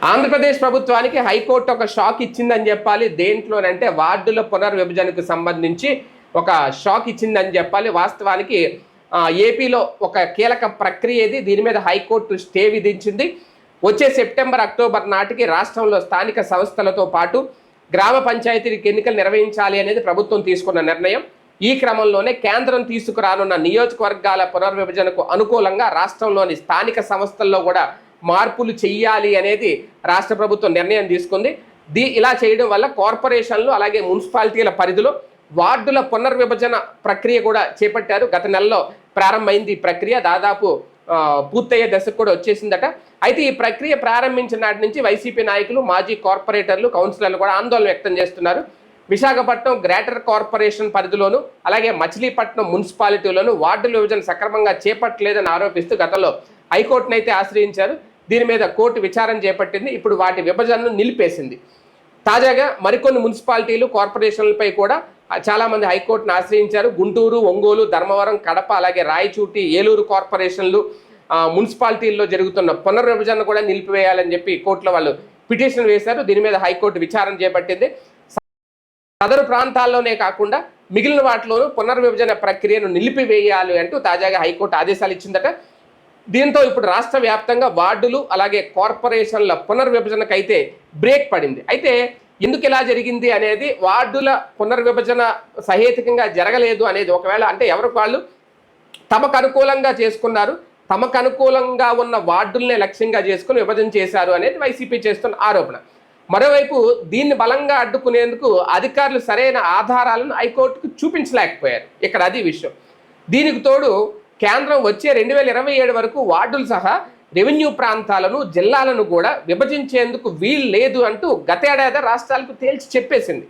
ఆంధ్రప్రదేశ్ ప్రభుత్వానికి హైకోర్టు ఒక షాక్ ఇచ్చిందని చెప్పాలి. దేంట్లోనంటే వార్డుల పునర్విభజనకు సంబంధించి ఒక షాక్ ఇచ్చిందని చెప్పాలి. వాస్తవానికి ఏపీలో ఒక కీలక ప్రక్రియ ఇది. దీని మీద హైకోర్టు స్టే విధించింది. వచ్చే సెప్టెంబర్ అక్టోబర్ నాటికి రాష్ట్రంలో స్థానిక సంస్థలతో పాటు గ్రామ పంచాయతీలకు ఎన్నికలు నిర్వహించాలి అనేది ప్రభుత్వం తీసుకున్న నిర్ణయం. ఈ క్రమంలోనే కేంద్రం తీసుకురానున్న నియోజకవర్గాల పునర్విభజనకు అనుకూలంగా రాష్ట్రంలోని స్థానిక సంస్థల్లో కూడా మార్పులు చెయ్యాలి అనేది రాష్ట్ర ప్రభుత్వం నిర్ణయం తీసుకుంది. ఇలా చేయడం వల్ల కార్పొరేషన్లు అలాగే మున్సిపాలిటీల పరిధిలో వార్డుల పునర్విభజన ప్రక్రియ కూడా చేపట్టారు. గత నెలలో ప్రారంభమైంది ఈ ప్రక్రియ. దాదాపు పూర్తయ్యే దశకు కూడా వచ్చేసిందట. అయితే ఈ ప్రక్రియ ప్రారంభించిన నాటి నుంచి వైసీపీ నాయకులు, మాజీ కార్పొరేటర్లు, కౌన్సిలర్లు కూడా ఆందోళన వ్యక్తం చేస్తున్నారు. విశాఖపట్నం గ్రేటర్ కార్పొరేషన్ పరిధిలోను అలాగే మచిలీపట్నం మున్సిపాలిటీలోను వార్డుల విభజన సక్రమంగా చేపట్టలేదని ఆరోపిస్తూ గతంలో హైకోర్టును అయితే ఆశ్రయించారు. దీని మీద కోర్టు విచారణ చేపట్టింది. ఇప్పుడు వాటి విభజనను నిలిపేసింది. తాజాగా మరికొన్ని మున్సిపాలిటీలు, కార్పొరేషన్లపై కూడా చాలామంది హైకోర్టును ఆశ్రయించారు. గుంటూరు, ఒంగోలు, ధర్మవరం, కడప అలాగే రాయచూటి, ఏలూరు కార్పొరేషన్లు మున్సిపాలిటీల్లో జరుగుతున్న పునర్విభజన కూడా నిలిపివేయాలని చెప్పి కోర్టులో వాళ్ళు పిటిషన్ వేశారు. దీని మీద హైకోర్టు విచారణ చేపట్టింది. సదరు ప్రాంతాల్లోనే కాకుండా మిగిలిన వాటిలోనూ పునర్విభజన ప్రక్రియను నిలిపివేయాలి అంటూ తాజాగా హైకోర్టు ఆదేశాలు ఇచ్చిందట. దీంతో ఇప్పుడు రాష్ట్ర వ్యాప్తంగా వార్డులు అలాగే కార్పొరేషన్ల పునర్విభజనకైతే బ్రేక్ పడింది. అయితే ఎందుకు ఇలా జరిగింది అనేది, వార్డుల పునర్విభజన సహేతుకంగా జరగలేదు అనేది ఒకవేళ అంటే ఎవరికి వాళ్ళు తమకు అనుకూలంగా చేసుకున్నారు, తమకు అనుకూలంగా ఉన్న వార్డుల్నే లక్ష్యంగా చేసుకుని విభజన చేశారు అనేది వైసీపీ చేస్తున్న ఆరోపణ. మరోవైపు దీన్ని బలంగా అడ్డుకునేందుకు అధికారులు సరైన ఆధారాలను హైకోర్టుకు చూపించలేకపోయారు. ఇక్కడ అది విషయం. దీనికి తోడు కేంద్రం వచ్చే 2027 వరకు వార్డులు సహా రెవెన్యూ ప్రాంతాలను, జిల్లాలను కూడా విభజించేందుకు వీలు లేదు అంటూ గతేడాది రాష్ట్రాలకు తేల్చి చెప్పేసింది.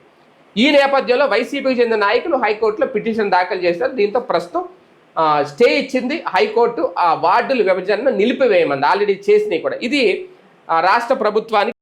ఈ నేపథ్యంలో వైసీపీకి చెందిన నాయకులు హైకోర్టులో పిటిషన్ దాఖలు చేశారు. దీంతో ప్రస్తుతం స్టే ఇచ్చింది హైకోర్టు. ఆ వార్డుల విభజనను నిలిపివేయమంది. ఆల్రెడీ చేసినాయి కూడా. ఇది రాష్ట్ర ప్రభుత్వానికి